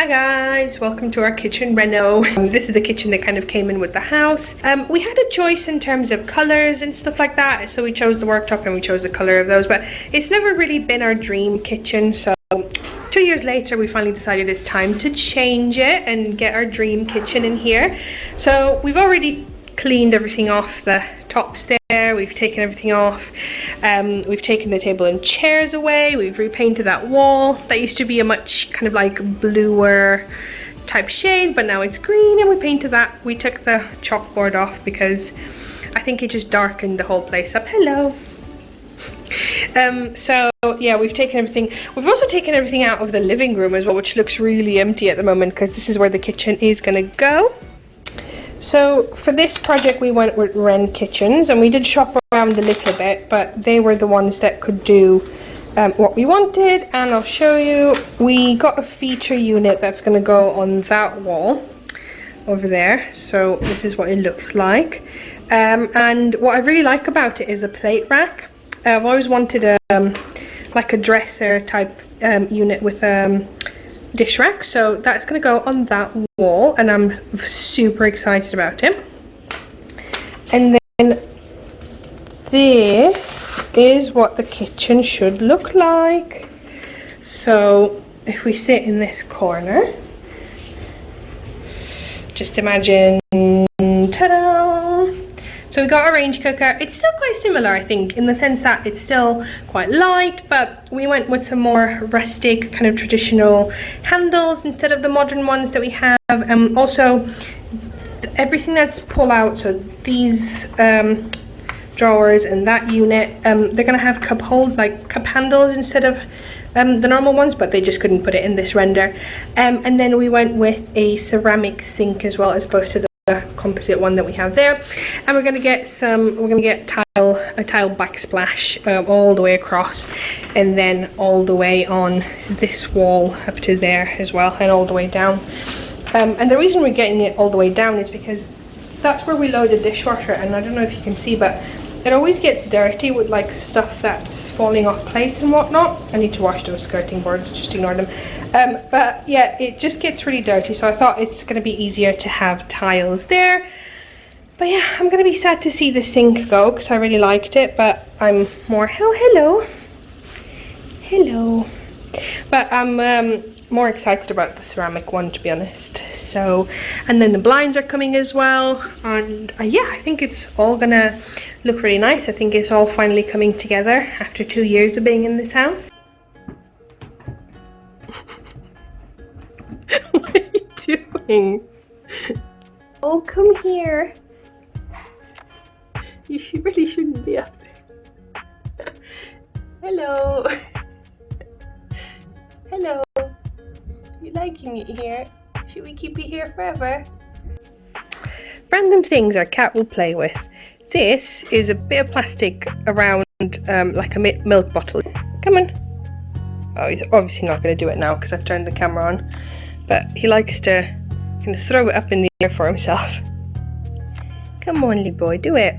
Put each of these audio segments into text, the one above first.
Hi guys, welcome to our kitchen reno. This is the kitchen that kind of came in with the house. We had a choice in terms of colors and stuff like that, so we chose the worktop and we chose the color of those, but it's never really been our dream kitchen, so 2 years later we finally decided it's time to change it and get our dream kitchen in here. So we've already cleaned everything off the tops there, we've taken everything off, we've taken the table and chairs away, we've repainted that wall. That used to be a much kind of like bluer type shade, but now it's green, and we painted that. We took the chalkboard off because I think it just darkened the whole place up. Hello. So yeah, we've taken everything. We've also taken everything out of the living room as well, which looks really empty at the moment because this is where the kitchen is gonna go. So for this project we went with Ren Kitchens, and we did shop around a little bit, but they were the ones that could do what we wanted, and I'll show you. We got a feature unit that's going to go on that wall over there, so this is what it looks like. And what I really like about it is a plate rack. I've always wanted a like a dresser type unit with dish rack, so that's going to go on that wall, and I'm super excited about it. And then this is what the kitchen should look like. So if we sit in this corner, just imagine, ta-da! So we got a range cooker. It's still quite similar, I think, in the sense that it's still quite light, but we went with some more rustic, kind of traditional handles instead of the modern ones that we have. Also, everything that's pull out, so these drawers and that unit, they're gonna have cup handles instead of the normal ones, but they just couldn't put it in this render. And then we went with a ceramic sink as well, as opposed to the composite one that we have there. And we're gonna get a tile backsplash all the way across, and then all the way on this wall up to there as well, and all the way down. And the reason we're getting it all the way down is because that's where we load the dishwasher, and I don't know if you can see, but it always gets dirty with like stuff that's falling off plates and whatnot. I need to wash those skirting boards, just ignore them. But yeah, it just gets really dirty, so I thought it's going to be easier to have tiles there. But yeah, I'm going to be sad to see the sink go because I really liked it, but I'm more, oh hello. But I'm more excited about the ceramic one, to be honest. So, and then the blinds are coming as well, and yeah, I think it's all gonna look really nice. I think it's all finally coming together after 2 years of being in this house. What are you doing? Oh, come here. You really shouldn't be up there. Hello. Hello. You liking it here? Should we keep it here forever? Random things our cat will play with. This is a bit of plastic around like a milk bottle. Come on. Oh, he's obviously not going to do it now because I've turned the camera on. But he likes to kind of throw it up in the air for himself. Come on, little boy, do it.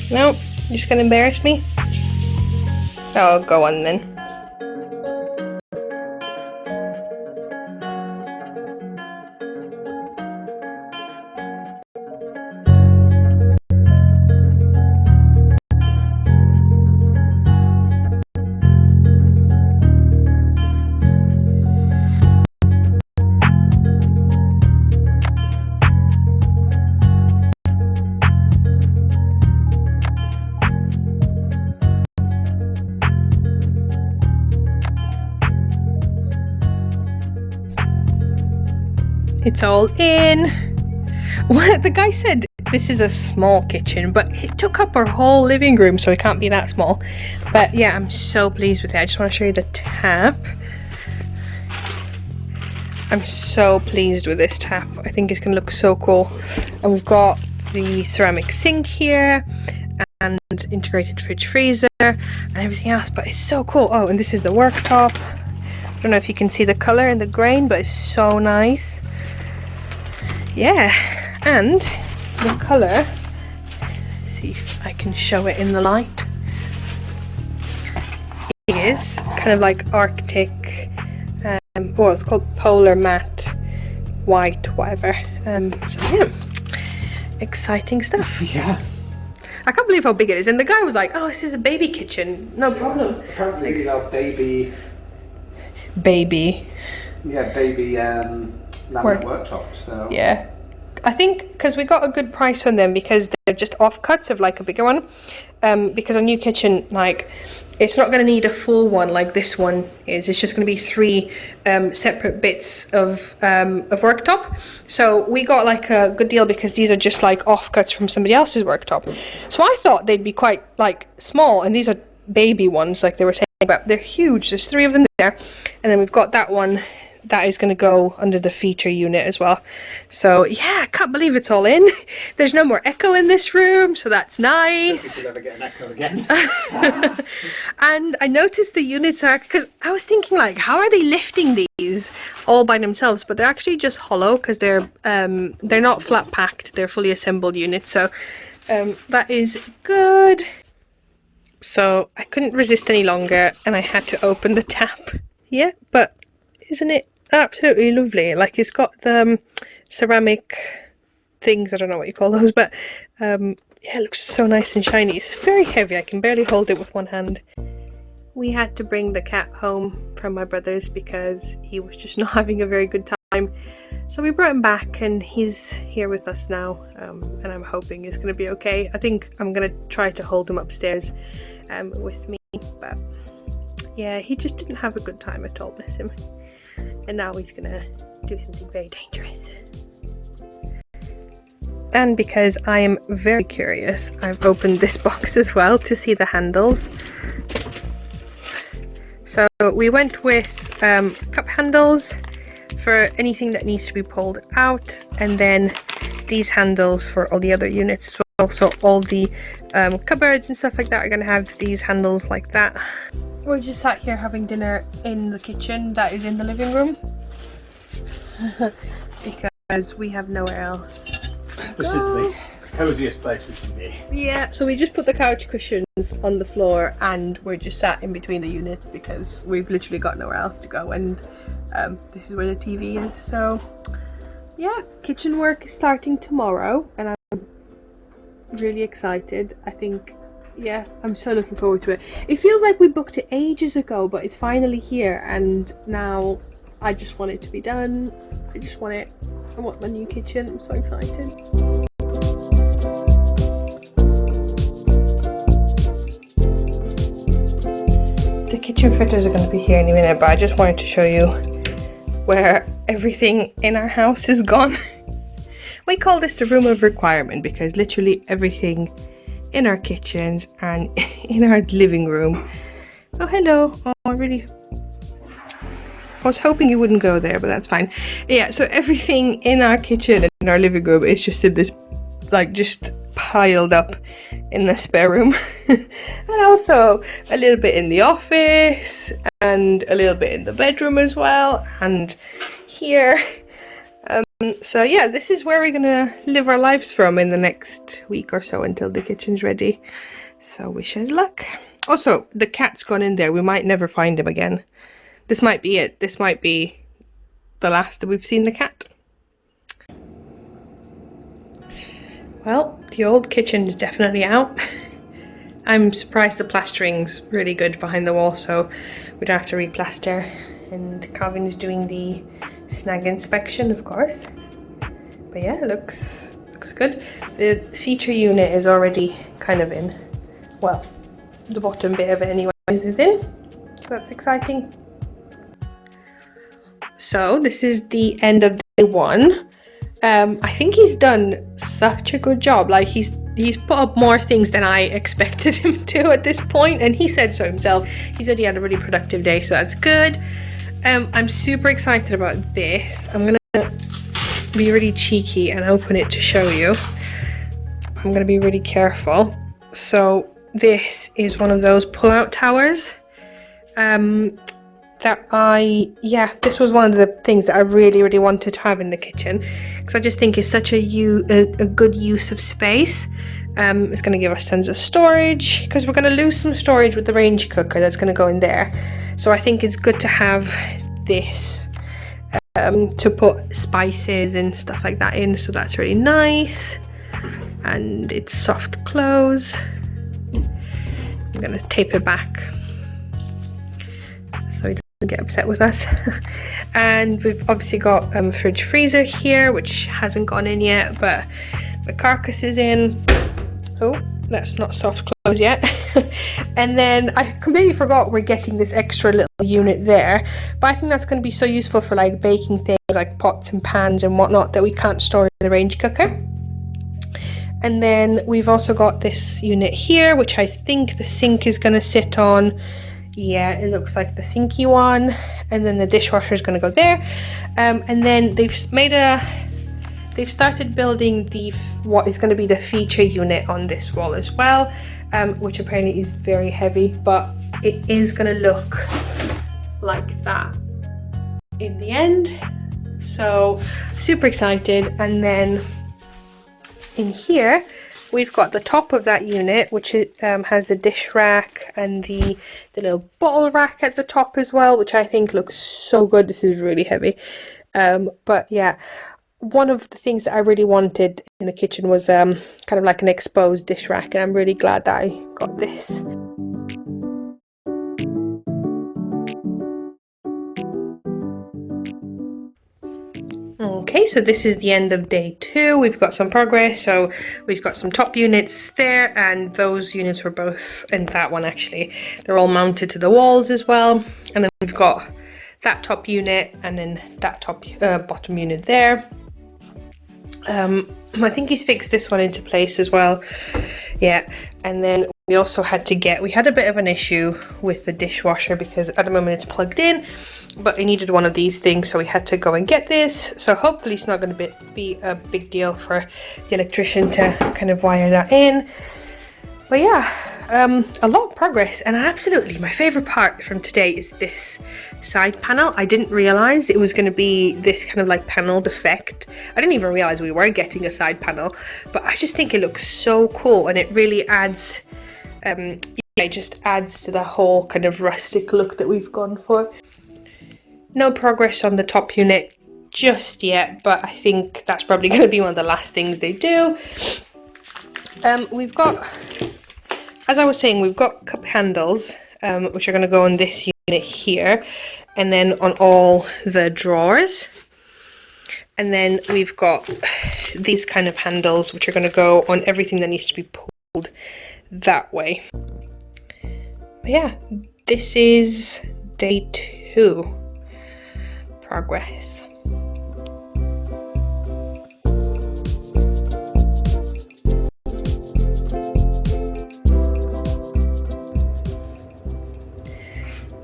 No, you're just going to embarrass me? Oh, go on then. It's all in. Well, the guy said this is a small kitchen, but it took up our whole living room, so it can't be that small. But yeah, I'm so pleased with it. I just want to show you the tap. I'm so pleased with this tap. I think it's going to look so cool. And we've got the ceramic sink here, and integrated fridge freezer, and everything else, but it's so cool. Oh, and this is the worktop. I don't know if you can see the color and the grain, but it's so nice. Yeah, and the color, see if I can show it in the light, is kind of like Arctic well, it's called Polar Matte White, whatever. So yeah, exciting stuff. Yeah. I can't believe how big it is. And the guy was like, "Oh, this is a baby kitchen. No problem." Apparently these are baby. Yeah, baby laminate worktops. So yeah, I think because we got a good price on them because they're just offcuts of like a bigger one. Because a new kitchen, like, it's not going to need a full one like this one is. It's just going to be 3 separate bits of worktop. So we got like a good deal because these are just like offcuts from somebody else's worktop. So I thought they'd be quite like small, and these are baby ones, like they were saying, but they're huge. There's 3 of them there, and then we've got that one that is going to go under the feature unit as well. So yeah, I can't believe it's all in. There's no more echo in this room, so that's nice. We'll never get an echo again. And I noticed the units are, because I was thinking like, how are they lifting these all by themselves? But they're actually just hollow because they're not flat packed. They're fully assembled units. So that is good. So I couldn't resist any longer, and I had to open the tap. Yeah, but isn't it absolutely lovely? Like, it's got the ceramic things, I don't know what you call those, but yeah, it looks so nice and shiny. It's very heavy, I can barely hold it with one hand. We had to bring the cat home from my brother's because he was just not having a very good time. So we brought him back, and he's here with us now, and I'm hoping he's going to be okay. I think I'm going to try to hold him upstairs with me, but yeah, he just didn't have a good time at all, bless him. And now he's gonna do something very dangerous. And because I am very curious, I've opened this box as well to see the handles. So we went with cup handles for anything that needs to be pulled out, and then these handles for all the other units as well. So all the cupboards and stuff like that are gonna have these handles like that. We're just sat here having dinner in the kitchen that is in the living room because we have nowhere else. This is the coziest place we can be. Yeah, so we just put the couch cushions on the floor, and we're just sat in between the units because we've literally got nowhere else to go, and this is where the TV is. So yeah, kitchen work is starting tomorrow, and I'm really excited. I think, yeah, I'm so looking forward to it. It feels like we booked it ages ago, but it's finally here, and now I just want it to be done. I just want it. I want my new kitchen. I'm so excited. The kitchen fitters are going to be here any minute, but I just wanted to show you where everything in our house is gone. We call this the room of requirement because literally everything in our kitchens and in our living room. Oh, hello. Oh, I was hoping you wouldn't go there, but that's fine. Yeah, so everything in our kitchen and in our living room is just in this, like, just piled up in the spare room. And also a little bit in the office, and a little bit in the bedroom as well, and here. So yeah, this is where we're gonna live our lives from in the next week or so until the kitchen's ready. So wish us luck. Also, the cat's gone in there. We might never find him again. This might be it. This might be the last that we've seen the cat. Well, the old kitchen is definitely out. I'm surprised the plastering's really good behind the wall, so we don't have to replaster. And Calvin's doing the snag inspection, of course. But yeah, it looks good. The feature unit is already kind of in. Well, the bottom bit of it anyways is in. So that's exciting. So this is the end of day 1. I think he's done such a good job. Like, he's put up more things than I expected him to at this point, and he said so himself. He said he had a really productive day, so that's good. I'm super excited about this. I'm gonna be really cheeky and open it to show you. I'm gonna be really careful. So this is one of those pull-out towers. This was one of the things that I really wanted to have in the kitchen, because I just think it's such a good use of space. It's going to give us tons of storage, because we're going to lose some storage with the range cooker that's going to go in there. So I think it's good to have this to put spices and stuff like that in, so that's really nice. And it's soft close. I'm gonna tape it back so he doesn't get upset with us. And we've obviously got fridge freezer here, which hasn't gone in yet, but the carcass is in. Oh, that's not soft close yet. And then I completely forgot we're getting this extra little unit there, but I think that's going to be so useful for like baking things like pots and pans and whatnot that we can't store in the range cooker. And then we've also got this unit here, which I think the sink is going to sit on. Yeah, it looks like the sinky one. And then the dishwasher is going to go there. And then they've started building what is going to be the feature unit on this wall as well, which apparently is very heavy, but it is going to look like that in the end. So super excited. And then in here we've got the top of that unit, which has the dish rack and the little bottle rack at the top as well, which I think looks so good. This is really heavy, but yeah, one of the things that I really wanted in the kitchen was kind of like an exposed dish rack, and I'm really glad that I got this. Okay, so this is the end of day 2. We've got some progress, so we've got some top units there, and those units were both, and that one actually, they're all mounted to the walls as well. And then we've got that top unit and then that top bottom unit there. I think he's fixed this one into place as well. Yeah, and then we also had a bit of an issue with the dishwasher because at the moment it's plugged in, but I needed one of these things, so we had to go and get this. So hopefully it's not going to be a big deal for the electrician to kind of wire that in. But yeah, a lot of progress, and my favorite part from today is this side panel. I didn't realize it was going to be this kind of like paneled effect. I didn't even realize we were getting a side panel, but I just think it looks so cool, and it really adds it just adds to the whole kind of rustic look that we've gone for. No progress on the top unit just yet, but I think that's probably going to be one of the last things they do. We've got, as I was saying, we've got cup handles, which are going to go on this unit here, and then on all the drawers. And then we've got these kind of handles, which are going to go on everything that needs to be pulled that way. But yeah, this is day 2 progress.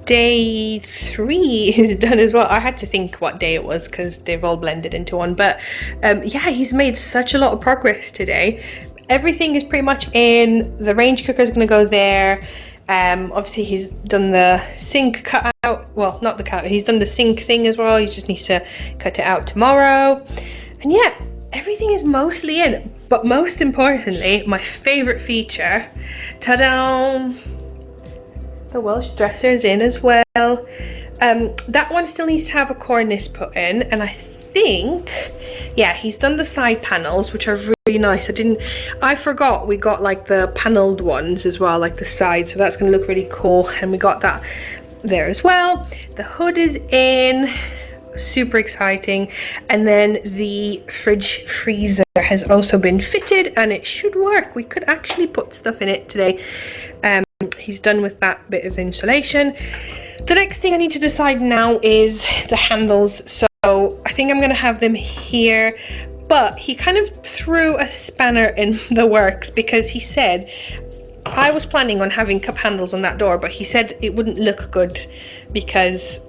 Day 3 is done as well. I had to think what day it was because they've all blended into one, but yeah, he's made such a lot of progress today. Everything is pretty much in. The range cooker is going to go there. Obviously he's done the sink cut out, well, not the cut, he's done the sink thing as well. He just needs to cut it out tomorrow. And yeah, everything is mostly in, but most importantly, my favorite feature, ta-da! The Welsh dresser is in as well. That one still needs to have a cornice put in, and I think, yeah, he's done the side panels, which are really nice. I forgot we got like the panelled ones as well, like the side, so that's going to look really cool, and we got that there as well. The hood is in, super exciting, and then the fridge freezer has also been fitted, and it should work. We could actually put stuff in it today. He's done with that bit of insulation. The next thing I need to decide now is the handles. So I think I'm going to have them here, but he kind of threw a spanner in the works because he said, I was planning on having cup handles on that door, but he said it wouldn't look good because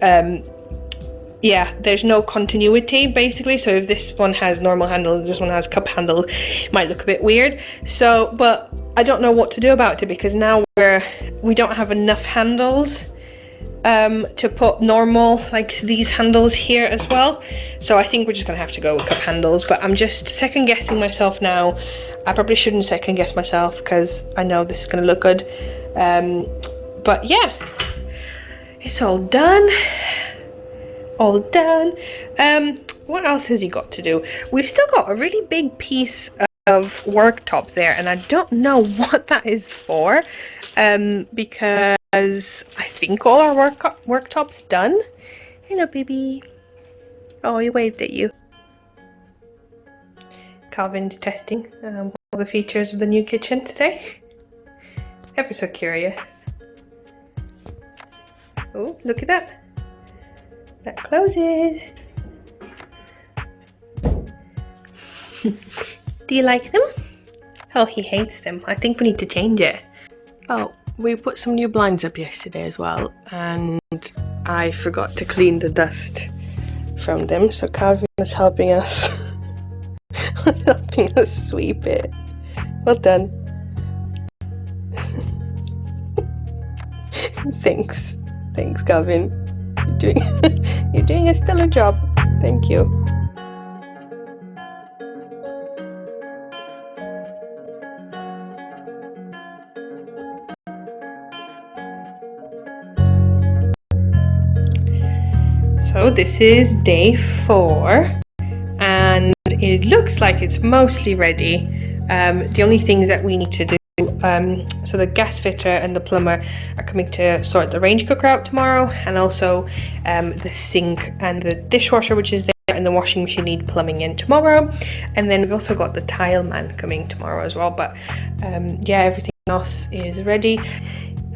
yeah, there's no continuity basically. So if this one has normal handle and this one has cup handle, it might look a bit weird. So, but I don't know what to do about it because now we don't have enough handles to put normal, like these handles here as well. So I think we're just gonna have to go with cup handles, but I'm just second guessing myself now. I probably shouldn't second guess myself because I know this is gonna look good. But yeah, it's all done. all done. What else has he got to do? We've still got a really big piece of worktop there, and I don't know what that is for, because I think all our worktop's done. Hello, baby. Oh, he waved at you. Calvin's testing all the features of the new kitchen today. Ever so curious. Oh, look at that. That closes. Do you like them? Oh, he hates them. I think we need to change it. Oh, we put some new blinds up yesterday as well, and I forgot to clean the dust from them, so Calvin was helping us sweep it. Well done. Thanks Calvin. You're doing a stellar job. Thank you. So this is day 4, and it looks like it's mostly ready. The only things that we need to do, so the gas fitter and the plumber are coming to sort the range cooker out tomorrow, and also the sink and the dishwasher, which is there, and the washing machine need plumbing in tomorrow. And then we've also got the tile man coming tomorrow as well, but yeah, everything else is ready.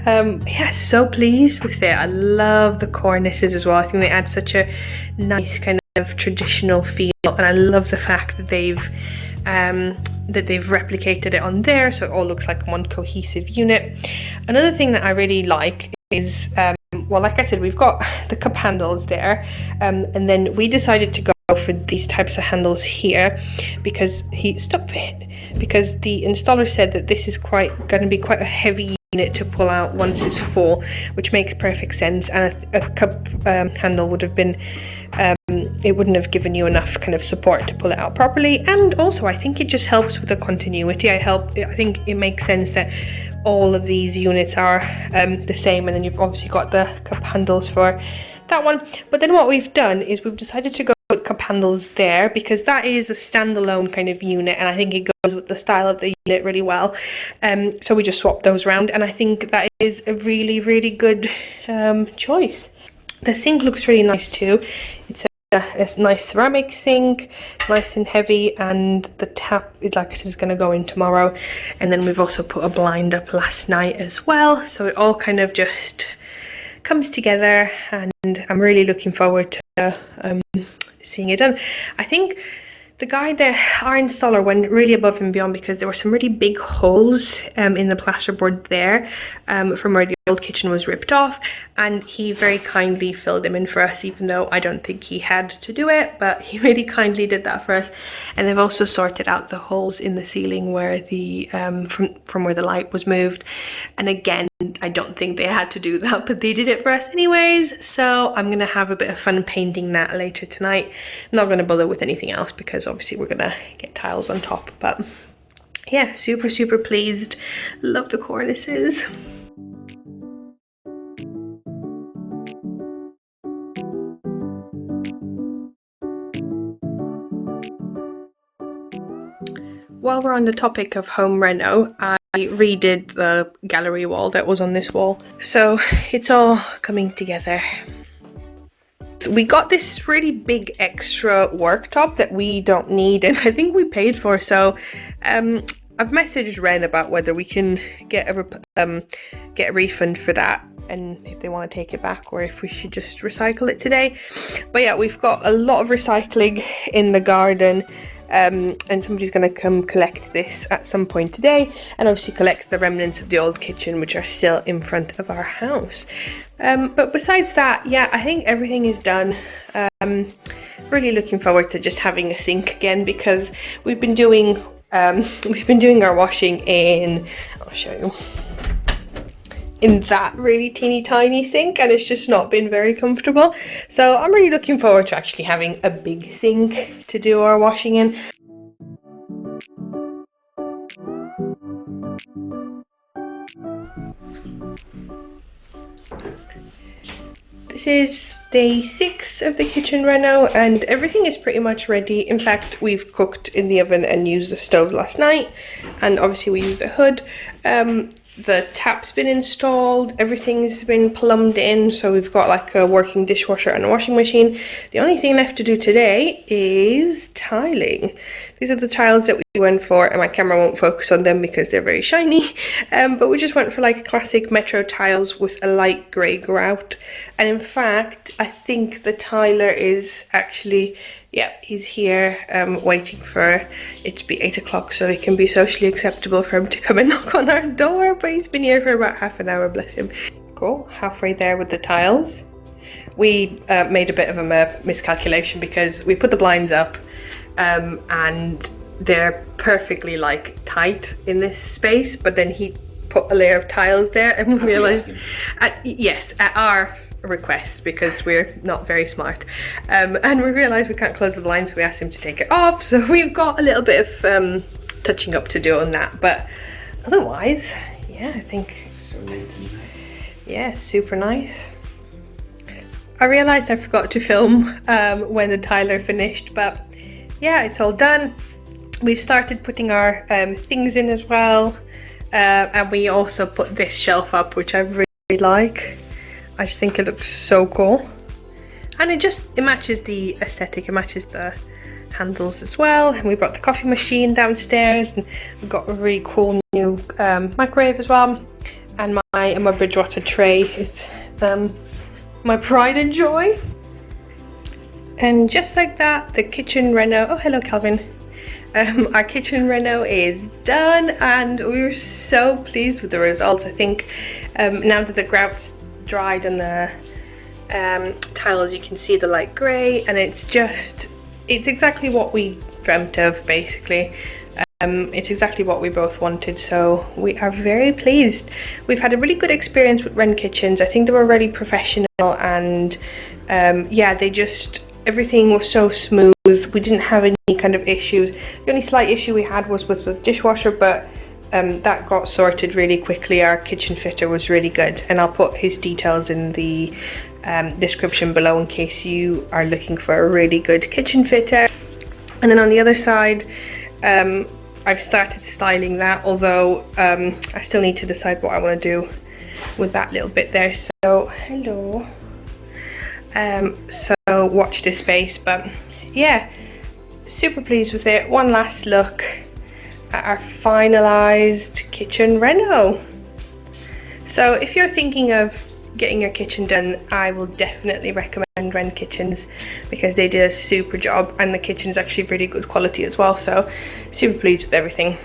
Yeah, so pleased with it. I love the cornices as well. I think they add such a nice kind of traditional feel, and I love the fact that they've replicated it on there, so it all looks like one cohesive unit. Another thing that I really like is, well, like I said, we've got the cup handles there, and then we decided to go for these types of handles here because the installer said that this is going to be quite a heavy unit to pull out once it's full, which makes perfect sense, and a cup handle would have been it wouldn't have given you enough kind of support to pull it out properly. And also I think it just helps with the continuity. I think it makes sense that all of these units are the same, and then you've obviously got the cup handles for that one. But then what we've done is we've decided to go with cup handles there because that is a standalone kind of unit, and I think it goes with the style of the unit really well. So we just swapped those around, and I think that is a really, really good choice. The sink looks really nice too. It's a nice ceramic sink, nice and heavy, and the tap is, like I said, is going to go in tomorrow. And then we've also put a blind up last night as well, so it all kind of just comes together, and I'm really looking forward to seeing it done. I think our installer went really above and beyond because there were some really big holes in the plasterboard there from where the old kitchen was ripped off, and he very kindly filled them in for us, even though I don't think he had to do it, but he really kindly did that for us. And they've also sorted out the holes in the ceiling where the from where the light was moved, and again, I don't think they had to do that, but they did it for us anyways. So I'm gonna have a bit of fun painting that later tonight. I'm not gonna bother with anything else because obviously we're gonna get tiles on top, but yeah, super pleased. Love the cornices. While we're on the topic of home reno, I redid the gallery wall that was on this wall, so it's all coming together. So we got this really big extra worktop that we don't need, and I think we paid for, so I've messaged Ren about whether we can get a refund for that, and if they want to take it back, or if we should just recycle it today. But yeah, we've got a lot of recycling in the garden, and somebody's going to come collect this at some point today, and obviously collect the remnants of the old kitchen which are still in front of our house. But besides that, yeah, I think everything is done. Really looking forward to just having a sink again, because we've been doing our washing in, I'll show you, in that really teeny tiny sink, and it's just not been very comfortable. So I'm really looking forward to actually having a big sink to do our washing in. This is Day 6 of the kitchen reno, and everything is pretty much ready. In fact, we've cooked in the oven and used the stove last night, and obviously we used the hood. The tap's been installed, everything's been plumbed in, so we've got like a working dishwasher and a washing machine. The only thing left to do today is tiling. These are the tiles that we went for, and my camera won't focus on them because they're very shiny, but we just went for like classic Metro tiles with a light grey grout. And in fact, I think the tiler is actually, yeah, he's here waiting for it to be 8 o'clock so it can be socially acceptable for him to come and knock on our door, but he's been here for about half an hour, bless him. Cool, halfway there with the tiles. We made a bit of a miscalculation because we put the blinds up and they're perfectly like tight in this space, but then he put a layer of tiles there and we realized, yes, at our request, because we're not very smart, and we realized we can't close the blinds, so we asked him to take it off, so we've got a little bit of touching up to do on that, but otherwise, yeah, I think so neat, yeah, super nice. I realized I forgot to film when the tiler finished, but yeah, it's all done. We've started putting our things in as well, and we also put this shelf up, which I really like. I just think it looks so cool, and it matches the aesthetic, it matches the handles as well. And we brought the coffee machine downstairs, and we've got a really cool new microwave as well, and my Bridgewater tray is my pride and joy. And just like that, the kitchen reno, oh hello Calvin, our kitchen reno is done, and we were so pleased with the results. I think now that the grout's dried and the tiles, you can see the light grey, and it's exactly what we dreamt of, basically. It's exactly what we both wanted, so we are very pleased. We've had a really good experience with Ren Kitchens. I think they were really professional, and yeah, everything was so smooth. We didn't have any kind of issues. The only slight issue we had was with the dishwasher, but that got sorted really quickly. Our kitchen fitter was really good, and I'll put his details in the description below in case you are looking for a really good kitchen fitter. And then on the other side, I've started styling that, although I still need to decide what I want to do with that little bit there. So hello. So watch this space, but yeah, super pleased with it. One last look at our finalized kitchen reno. So if you're thinking of getting your kitchen done, I will definitely recommend Ren Kitchens because they did a super job, and the kitchen is actually really good quality as well, so super pleased with everything.